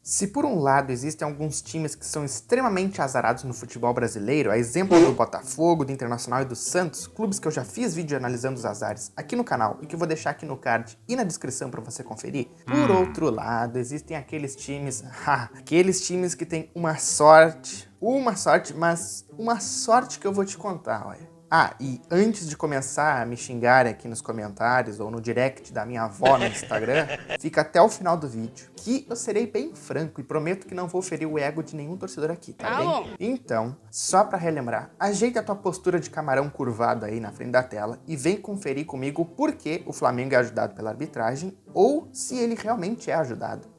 Se por um lado existem alguns times que são extremamente azarados no futebol brasileiro, a exemplo do Botafogo, do Internacional e do Santos, clubes que eu já fiz vídeo analisando os azares aqui no canal e que eu vou deixar aqui no card e na descrição para você conferir. Por outro lado, existem aqueles times que têm uma sorte, mas uma sorte que eu vou te contar, olha. E antes de começar a me xingar aqui nos comentários ou no direct da minha avó no Instagram, fica até o final do vídeo, que eu serei bem franco e prometo que não vou ferir o ego de nenhum torcedor aqui, tá bem? Então, só pra relembrar, ajeita a tua postura de camarão curvado aí na frente da tela e vem conferir comigo por que o Flamengo é ajudado pela arbitragem ou se ele realmente é ajudado.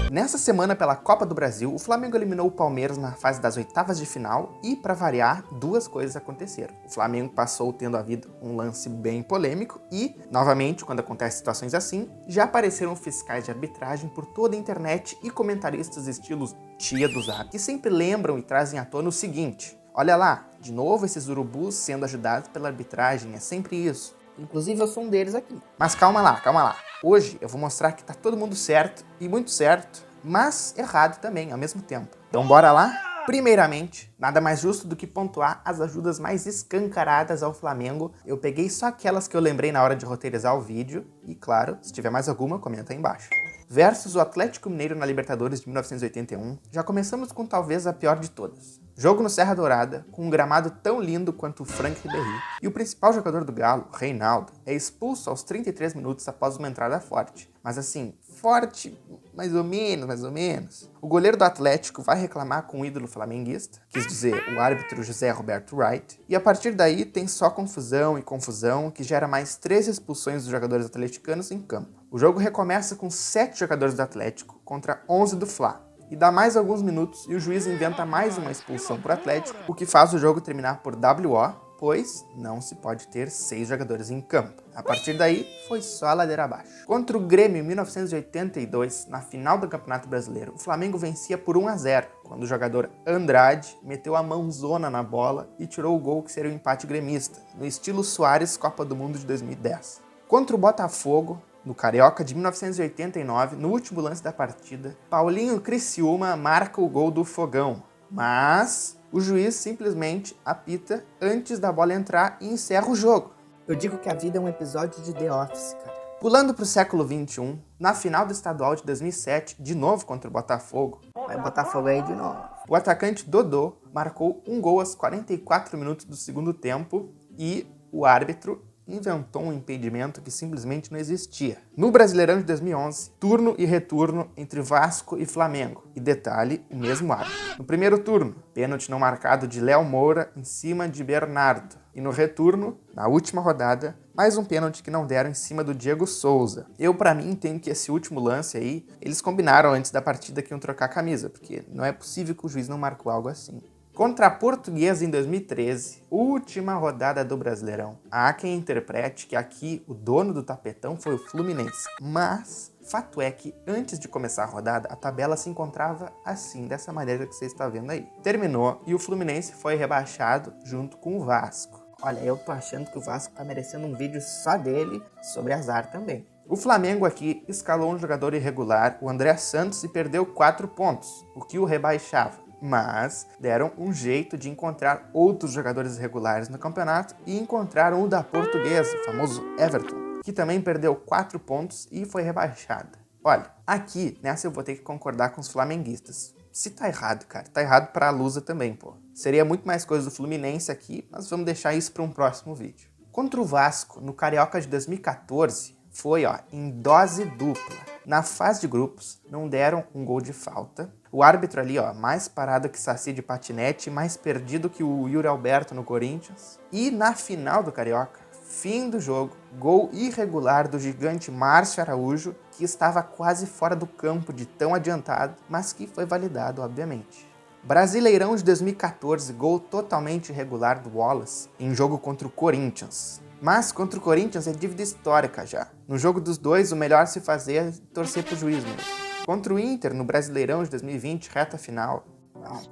Nessa semana, pela Copa do Brasil, o Flamengo eliminou o Palmeiras na fase das oitavas de final e, para variar, duas coisas aconteceram. O Flamengo passou tendo havido um lance bem polêmico e, novamente, quando acontecem situações assim, já apareceram fiscais de arbitragem por toda a internet e comentaristas estilos tia do Zap, que sempre lembram e trazem à tona o seguinte: olha lá, de novo esses urubus sendo ajudados pela arbitragem, é sempre isso. Inclusive eu sou um deles aqui. Mas calma lá. Hoje eu vou mostrar que tá todo mundo certo, e muito certo, mas errado também ao mesmo tempo. Então bora lá? Primeiramente, nada mais justo do que pontuar as ajudas mais escancaradas ao Flamengo. Eu peguei só aquelas que eu lembrei na hora de roteirizar o vídeo, e claro, se tiver mais alguma, comenta aí embaixo. Versus o Atlético Mineiro na Libertadores de 1981, já começamos com talvez a pior de todas. Jogo no Serra Dourada, com um gramado tão lindo quanto o Frank Ribéry, e o principal jogador do Galo, Reinaldo, é expulso aos 33 minutos após uma entrada forte. Mas assim, forte, mais ou menos. O goleiro do Atlético vai reclamar com o ídolo flamenguista, quis dizer, o árbitro José Roberto Wright, e a partir daí tem só confusão, que gera mais 13 expulsões dos jogadores atleticanos em campo. O jogo recomeça com 7 jogadores do Atlético contra 11 do Fla. E dá mais alguns minutos e o juiz inventa mais uma expulsão para o Atlético, o que faz o jogo terminar por WO, pois não se pode ter 6 jogadores em campo. A partir daí, foi só a ladeira abaixo. Contra o Grêmio em 1982, na final do Campeonato Brasileiro, o Flamengo vencia por 1-0, quando o jogador Andrade meteu a mãozona na bola e tirou o gol que seria o empate gremista, no estilo Soares Copa do Mundo de 2010. Contra o Botafogo, no Carioca de 1989, no último lance da partida, Paulinho Criciúma marca o gol do Fogão, mas o juiz simplesmente apita antes da bola entrar e encerra o jogo. Eu digo que a vida é um episódio de The Office, cara. Pulando para o século XXI, na final do estadual de 2007, de novo contra o Botafogo, vai Botafogo aí de novo. O atacante Dodô marcou um gol aos 44 minutos do segundo tempo e o árbitro inventou um impedimento que simplesmente não existia. No Brasileirão de 2011, turno e retorno entre Vasco e Flamengo. E detalhe, o mesmo árbitro. No primeiro turno, pênalti não marcado de Léo Moura em cima de Bernardo. E no retorno, na última rodada, mais um pênalti que não deram em cima do Diego Souza. Eu, pra mim, entendo que esse último lance aí, eles combinaram antes da partida que iam trocar a camisa, porque não é possível que o juiz não marcou algo assim. Contra a Portuguesa em 2013, última rodada do Brasileirão. Há quem interprete que aqui o dono do tapetão foi o Fluminense. Mas, fato é que antes de começar a rodada, a tabela se encontrava assim, dessa maneira que você está vendo aí. Terminou e o Fluminense foi rebaixado junto com o Vasco. Olha, eu tô achando que o Vasco tá merecendo um vídeo só dele sobre azar também. O Flamengo aqui escalou um jogador irregular, o André Santos, e perdeu 4 pontos, o que o rebaixava. Mas deram um jeito de encontrar outros jogadores irregulares no campeonato e encontraram o da Portuguesa, o famoso Everton, que também perdeu 4 pontos e foi rebaixada. Olha, aqui nessa eu vou ter que concordar com os flamenguistas. Se tá errado, cara, tá errado pra Lusa também, pô. Seria muito mais coisa do Fluminense aqui, mas vamos deixar isso para um próximo vídeo. Contra o Vasco, no Carioca de 2014, foi em dose dupla. Na fase de grupos, não deram um gol de falta. O árbitro ali, mais parado que Saci de patinete, mais perdido que o Yuri Alberto no Corinthians. E na final do Carioca, fim do jogo, gol irregular do gigante Márcio Araújo, que estava quase fora do campo de tão adiantado, mas que foi validado, obviamente. Brasileirão de 2014, gol totalmente irregular do Wallace, em jogo contra o Corinthians. Mas contra o Corinthians é dívida histórica já. No jogo dos dois, o melhor se fazer é torcer pro juiz mesmo. Contra o Inter, no Brasileirão de 2020, reta final.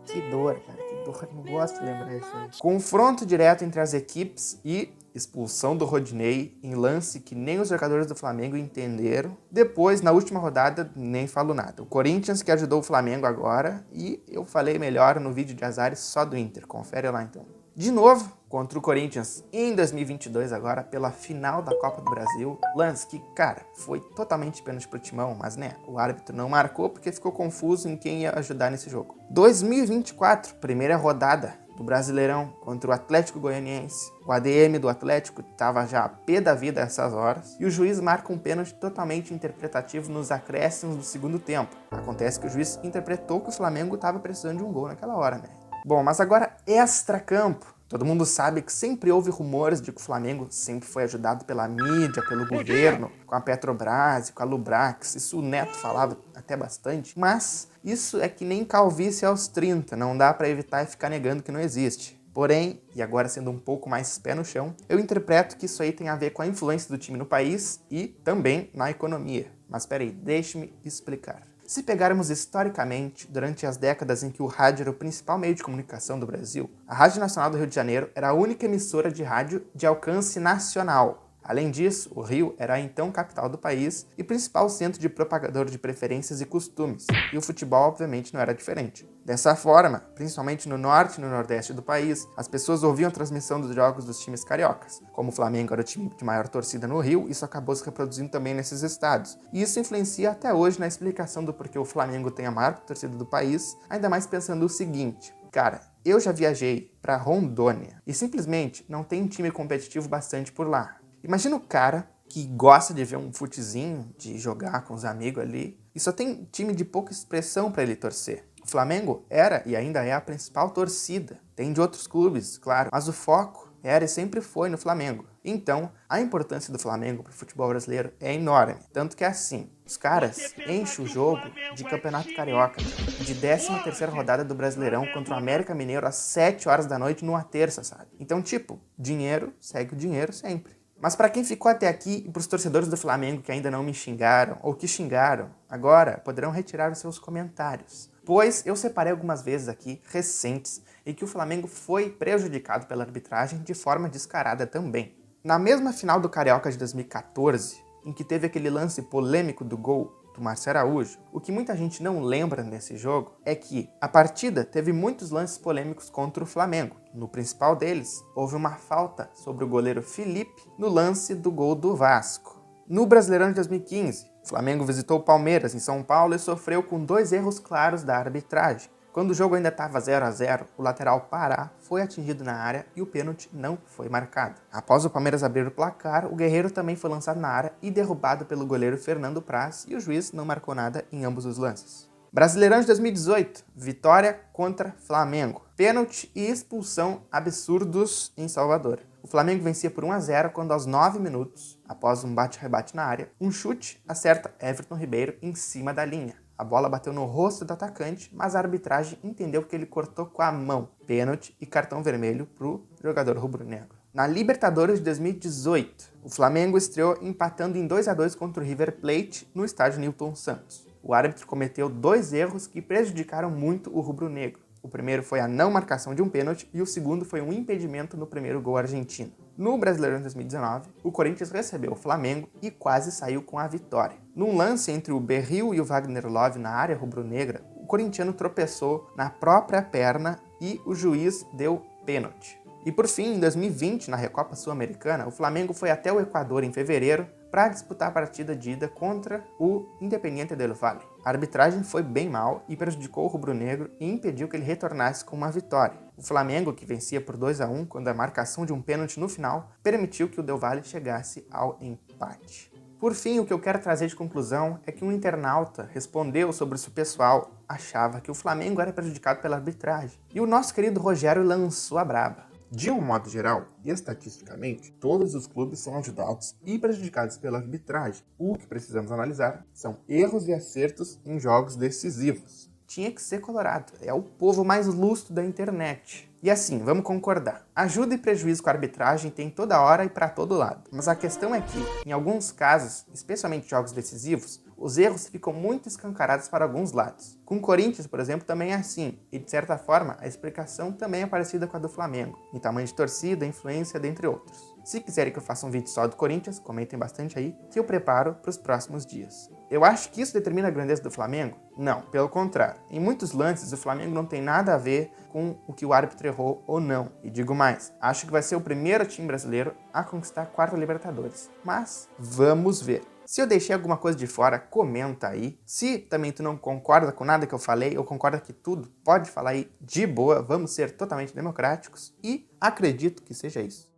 Que dor, cara, que dor, não gosto de lembrar isso aí. Confronto direto entre as equipes e expulsão do Rodinei em lance que nem os jogadores do Flamengo entenderam. Depois, na última rodada, nem falo nada. O Corinthians que ajudou o Flamengo agora e eu falei melhor no vídeo de azares só do Inter. Confere lá então. De novo, contra o Corinthians em 2022 agora, pela final da Copa do Brasil. Lance que, cara, foi totalmente pênalti pro Timão, mas né, o árbitro não marcou porque ficou confuso em quem ia ajudar nesse jogo. 2024, primeira rodada do Brasileirão contra o Atlético Goianiense. O ADM do Atlético estava já a pé da vida a essas horas e o juiz marca um pênalti totalmente interpretativo nos acréscimos do segundo tempo. Acontece que o juiz interpretou que o Flamengo estava precisando de um gol naquela hora, né? Bom, mas agora extra-campo. Todo mundo sabe que sempre houve rumores de que o Flamengo sempre foi ajudado pela mídia, pelo governo, com a Petrobras, com a Lubrax. Isso o Neto falava até bastante. Mas isso é que nem calvície aos 30, não dá pra evitar e ficar negando que não existe. Porém, e agora sendo um pouco mais pé no chão, eu interpreto que isso aí tem a ver com a influência do time no país e também na economia. Mas peraí, deixe-me explicar. Se pegarmos historicamente, durante as décadas em que o rádio era o principal meio de comunicação do Brasil, a Rádio Nacional do Rio de Janeiro era a única emissora de rádio de alcance nacional. Além disso, o Rio era a então capital do país e principal centro de propagador de preferências e costumes, e o futebol obviamente não era diferente. Dessa forma, principalmente no norte e no nordeste do país, as pessoas ouviam a transmissão dos jogos dos times cariocas. Como o Flamengo era o time de maior torcida no Rio, isso acabou se reproduzindo também nesses estados. E isso influencia até hoje na explicação do porquê o Flamengo tem a maior torcida do país, ainda mais pensando o seguinte: cara, eu já viajei para Rondônia e simplesmente não tem time competitivo bastante por lá. Imagina o cara que gosta de ver um futezinho, de jogar com os amigos ali, e só tem time de pouca expressão para ele torcer. O Flamengo era e ainda é a principal torcida. Tem de outros clubes, claro, mas o foco era e sempre foi no Flamengo. Então, a importância do Flamengo para o futebol brasileiro é enorme. Tanto que é assim, os caras enchem o jogo de Campeonato Carioca, de 13ª rodada do Brasileirão contra o América Mineiro às 7 horas da noite numa terça, sabe? Então, tipo, dinheiro segue o dinheiro sempre. Mas para quem ficou até aqui e para os torcedores do Flamengo que ainda não me xingaram ou que xingaram, agora poderão retirar os seus comentários. Pois eu separei algumas vezes aqui, recentes, em que o Flamengo foi prejudicado pela arbitragem de forma descarada também. Na mesma final do Carioca de 2014, em que teve aquele lance polêmico do gol do Marcelo Araújo, o que muita gente não lembra nesse jogo é que a partida teve muitos lances polêmicos contra o Flamengo. No principal deles, houve uma falta sobre o goleiro Felipe no lance do gol do Vasco. No Brasileirão de 2015, o Flamengo visitou o Palmeiras em São Paulo e sofreu com 2 erros claros da arbitragem. Quando o jogo ainda estava 0-0, o lateral Pará foi atingido na área e o pênalti não foi marcado. Após o Palmeiras abrir o placar, o Guerreiro também foi lançado na área e derrubado pelo goleiro Fernando Praz e o juiz não marcou nada em ambos os lances. Brasileirão de 2018, vitória contra Flamengo. Pênalti e expulsão absurdos em Salvador. O Flamengo vencia por 1-0 quando aos 9 minutos, após um bate-rebate na área, um chute acerta Everton Ribeiro em cima da linha. A bola bateu no rosto do atacante, mas a arbitragem entendeu que ele cortou com a mão. Pênalti e cartão vermelho para o jogador rubro-negro. Na Libertadores de 2018, o Flamengo estreou empatando em 2-2 contra o River Plate no estádio Newton Santos. O árbitro cometeu 2 erros que prejudicaram muito o rubro-negro. O primeiro foi a não marcação de um pênalti e o segundo foi um impedimento no primeiro gol argentino. No Brasileirão de 2019, o Corinthians recebeu o Flamengo e quase saiu com a vitória. Num lance entre o Berril e o Wagner Love na área rubro-negra, o corintiano tropeçou na própria perna e o juiz deu pênalti. E por fim, em 2020, na Recopa Sul-Americana, o Flamengo foi até o Equador em fevereiro para disputar a partida de ida contra o Independiente del Valle. A arbitragem foi bem mal e prejudicou o rubro-negro e impediu que ele retornasse com uma vitória. O Flamengo, que vencia por 2-1 quando a marcação de um pênalti no final, permitiu que o Del Valle chegasse ao empate. Por fim, o que eu quero trazer de conclusão é que um internauta respondeu sobre se o pessoal achava que o Flamengo era prejudicado pela arbitragem. E o nosso querido Rogério lançou a braba. De um modo geral, e estatisticamente, todos os clubes são ajudados e prejudicados pela arbitragem. O que precisamos analisar são erros e acertos em jogos decisivos. Tinha que ser colorado, é o povo mais lustro da internet. E assim, vamos concordar, ajuda e prejuízo com a arbitragem tem toda hora e para todo lado. Mas a questão é que, em alguns casos, especialmente jogos decisivos, os erros ficam muito escancarados para alguns lados. Com o Corinthians, por exemplo, também é assim, e de certa forma a explicação também é parecida com a do Flamengo, em tamanho de torcida, influência, dentre outros. Se quiserem que eu faça um vídeo só do Corinthians, comentem bastante aí, que eu preparo para os próximos dias. Eu acho que isso determina a grandeza do Flamengo? Não, pelo contrário. Em muitos lances, o Flamengo não tem nada a ver com o que o árbitro errou ou não. E digo mais, acho que vai ser o primeiro time brasileiro a conquistar a quarta Libertadores. Mas vamos ver. Se eu deixei alguma coisa de fora, comenta aí. Se também tu não concorda com nada que eu falei, ou concorda que tudo, pode falar aí de boa. Vamos ser totalmente democráticos. E acredito que seja isso.